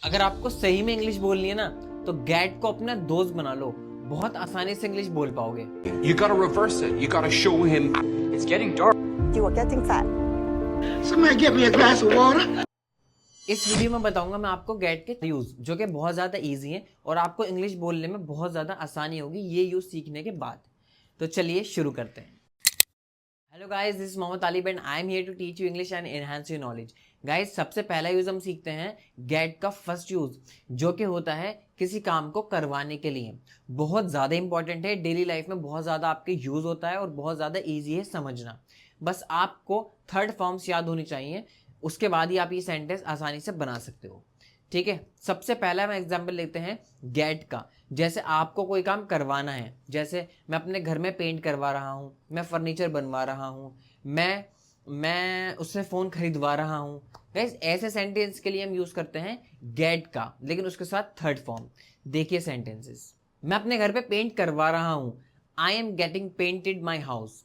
अगर आपको सही में इंग्लिश बोलनी है ना तो गेट को अपना दोस्त बना लो, बहुत आसानी से इंग्लिश बोल पाओगे। You gotta reverse it. You gotta show him. It's getting dark. You are getting fat. Somebody get me a glass of water. इस वीडियो में बताऊंगा मैं आपको गेट के यूज जो कि बहुत ज़्यादा इजी हैं और आपको इंग्लिश बोलने में बहुत ज़्यादा आसानी होगी ये यूज सीखने के बाद। तो चलिए शुरू करते हैं। Hello guys, this is Mohammad Talib and I am here to teach you English and enhance your knowledge. Guys, सबसे पहला यूज हम सीखते हैं गेट का फर्स्ट यूज जो कि होता है किसी काम को करवाने के लिए। बहुत ज़्यादा इंपॉर्टेंट है, डेली लाइफ में बहुत ज़्यादा आपके यूज होता है और बहुत ज़्यादा ईजी है समझना। बस आपको थर्ड फॉर्म्स याद होनी चाहिए, उसके बाद ही आप ये सेंटेंस आसानी से बना सकते हो। ठीक है, सबसे पहला हम एग्जाम्पल लेते हैं गेट का। जैसे आपको कोई काम करवाना है, जैसे मैं अपने घर में पेंट करवा रहा हूँ, मैं फर्नीचर बनवा रहा हूँ, मैं उससे फ़ोन खरीदवा रहा हूँ। गाइस, ऐसे सेंटेंस के लिए हम यूज़ करते हैं गेट का, लेकिन उसके साथ थर्ड फॉर्म। देखिए सेंटेंसेस। मैं अपने घर पे पेंट करवा रहा हूँ। I am getting painted my house.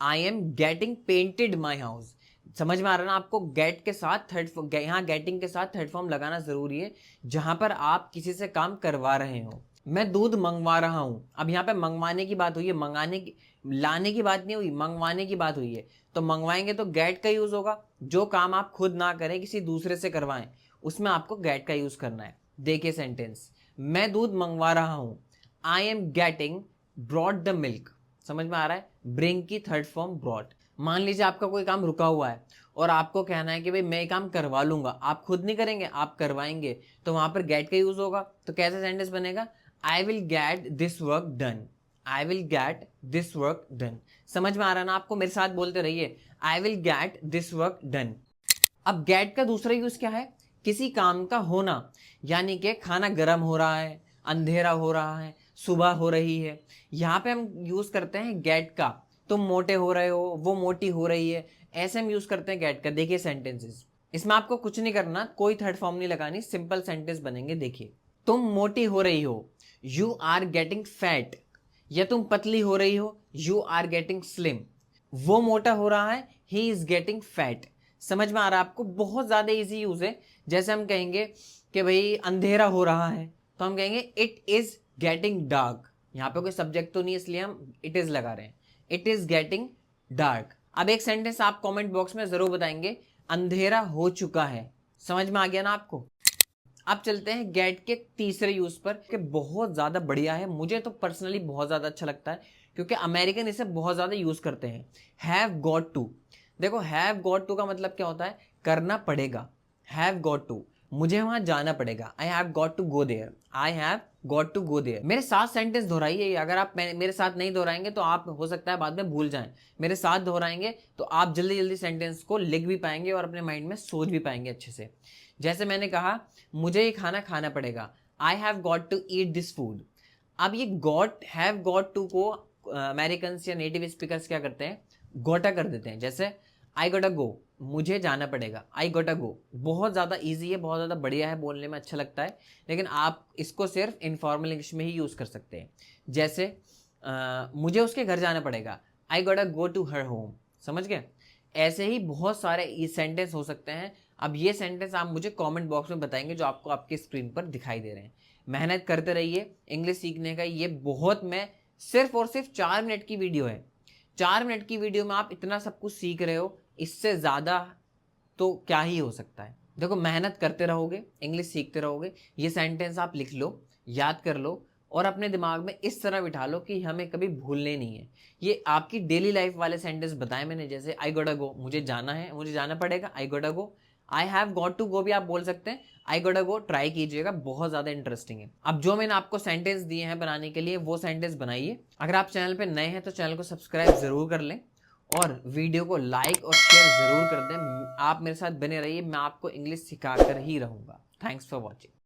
I am getting painted my house. समझ में आ रहा है ना आपको? गेट के साथ यहाँ गेटिंग के साथ थर्ड फॉर्म लगाना जरूरी है जहां पर आप किसी से काम करवा रहे हो। मैं दूध मंगवा रहा हूँ। अब यहाँ पे मंगवाने की बात हुई है, मंगाने की लाने की बात नहीं हुई, मंगवाने की बात हुई है। तो मंगवाएंगे तो गेट का यूज होगा। जो काम आप खुद ना करें, किसी दूसरे से करवाएं, उसमें आपको गेट का यूज करना है। देखिए सेंटेंस, मैं दूध मंगवा रहा हूँ। I am getting brought the milk. समझ में आ रहा है? ब्रिंग की थर्ड फॉर्म ब्रॉड। मान लीजिए आपका कोई काम रुका हुआ है और आपको कहना है कि भाई मैं ये काम करवा लूंगा, आप खुद नहीं करेंगे, आप करवाएंगे, तो वहां पर गेट का यूज होगा। तो कैसा सेंटेंस बनेगा? I will get this work done. I will get this work done. समझ में आ रहा है ना आपको? मेरे साथ बोलते रहिए, I will get this work done. अब गेट का दूसरा यूज क्या है? किसी काम का होना, यानी कि खाना गर्म हो रहा है, अंधेरा हो रहा है, सुबह हो रही है। यहाँ पे हम यूज करते हैं गेट का। तुम मोटे हो रहे हो, वो मोटी हो रही है, ऐसे हम यूज करते हैं गेट का। देखिए सेंटेंसेस, इसमें आपको कुछ नहीं करना, कोई थर्ड फॉर्म नहीं लगानी, सिंपल सेंटेंस बनेंगे। देखिए, तुम मोटी हो रही हो, यू आर गेटिंग फैट। या तुम पतली हो रही हो, यू आर गेटिंग स्लिम। वो मोटा हो रहा है, ही इज गेटिंग फैट। समझ में आ रहा है आपको? बहुत ज्यादा इजी यूज है। जैसे हम कहेंगे कि भाई अंधेरा हो रहा है, तो हम कहेंगे इट इज गेटिंग डार्क। यहाँ पे कोई सब्जेक्ट तो नहीं, इसलिए हम इट इज लगा रहे हैं। It is getting dark. अब एक सेंटेंस आप कमेंट बॉक्स में जरूर बताएंगे, अंधेरा हो चुका है। समझ में आ गया ना आपको? अब चलते हैं गेट के तीसरे यूज पर, कि बहुत ज्यादा बढ़िया है, मुझे तो पर्सनली बहुत ज्यादा अच्छा लगता है क्योंकि अमेरिकन इसे बहुत ज्यादा यूज करते हैं। Have got to. देखो, हैव गॉट टू का मतलब क्या होता है? करना पड़ेगा। हैव गॉट टू, मुझे वहां जाना पड़ेगा। I have got to go there. I have got to go there. मेरे साथ सेंटेंस दोहराइए। अगर आप मेरे साथ नहीं दोहराएंगे तो आप हो सकता है बाद में भूल जाएं। मेरे साथ दोहराएंगे तो आप जल्दी जल्दी सेंटेंस को लिख भी पाएंगे और अपने माइंड में सोच भी पाएंगे अच्छे से। जैसे मैंने कहा, मुझे ये खाना खाना पड़ेगा। I have got to eat this food. अब ये गॉट, हैव गॉट टू को अमेरिकन या नेटिव स्पीकर्स क्या करते हैं? गोटा कर देते हैं। जैसे आई गोटा गो, मुझे जाना पड़ेगा। आई गोटा गो बहुत ज़्यादा इजी है, बहुत ज़्यादा बढ़िया है, बोलने में अच्छा लगता है, लेकिन आप इसको सिर्फ इनफॉर्मल इंग्लिश में ही यूज़ कर सकते हैं। जैसे मुझे उसके घर जाना पड़ेगा। I gotta go to her home. समझ गए? ऐसे ही बहुत सारे सेंटेंस हो सकते हैं। अब ये सेंटेंस आप मुझे कमेंट बॉक्स में बताएंगे जो आपको आपकी स्क्रीन पर दिखाई दे रहे हैं। मेहनत करते रहिए इंग्लिश सीखने का। ये बहुत, मैं सिर्फ और सिर्फ 4 मिनट की वीडियो है। 4 मिनट की वीडियो में आप इतना सब कुछ सीख रहे हो, इससे ज़्यादा तो क्या ही हो सकता है। देखो, मेहनत करते रहोगे, इंग्लिश सीखते रहोगे, ये सेंटेंस आप लिख लो, याद कर लो और अपने दिमाग में इस तरह बिठा लो कि हमें कभी भूलने नहीं है। ये आपकी डेली लाइफ वाले सेंटेंस बताए मैंने। जैसे आई गोटा गो, मुझे जाना है, मुझे जाना पड़ेगा। I gotta go. I have got to go भी आप बोल सकते हैं। आई गोटा गो ट्राई कीजिएगा, बहुत ज़्यादा इंटरेस्टिंग है। अब जो मैंने आपको सेंटेंस दिए हैं बनाने के लिए, वो सेंटेंस बनाइए। अगर आप चैनल पे नए हैं तो चैनल को सब्सक्राइब जरूर कर लें और वीडियो को लाइक और शेयर जरूर कर दें। आप मेरे साथ बने रहिए, मैं आपको इंग्लिश सिखा कर ही रहूँगा। Thanks for watching.